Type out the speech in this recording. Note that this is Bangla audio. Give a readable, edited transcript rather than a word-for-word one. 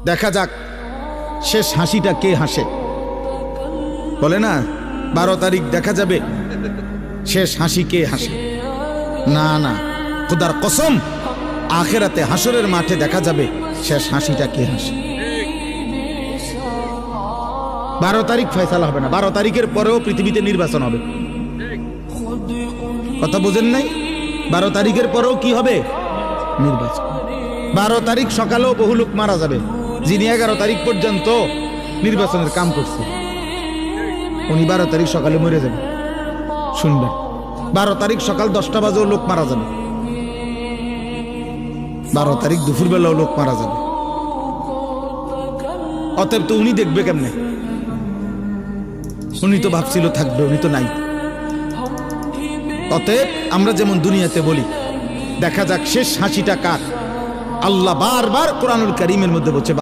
দেখা যাক শেষ হাসিটা কে হাসে। বলে না 12 তারিখ দেখা যাবে শেষ হাসি কে হাসে। না না, খোদার কসম, আখেরাতে হাসরের মাঠে দেখা যাবে শেষ হাসিটা কে হাসে। 12 তারিখ ফয়সালা হবে না, 12 তারিখের পরেও পৃথিবীতে নির্বাচন হবে। কথা বোঝেন নাই? 12 তারিখের পরেও কি হবে? নির্বাচন। 12 তারিখ সকালেও বহু লোক মারা যাবে, যিনি 11 তারিখ পর্যন্ত নির্বাচনের কাম করছে উনি 12 তারিখ সকালে মরে যাবে। শুনবেন, 12 তারিখ সকাল 10টা বাজেও লোক মারা যাবে, 12 তারিখ দুপুরবেলাও লোক মারা যাবে। অতএব তো উনি দেখবে কেমনে? উনি তো ভাবছিল থাকবে, উনি তো নাই। অতএব আমরা যেমন দুনিয়াতে বলি দেখা যাক শেষ হাসিটা কার, আল্লাহ বারবার কোরআনুল কারীমের মধ্যে বলছে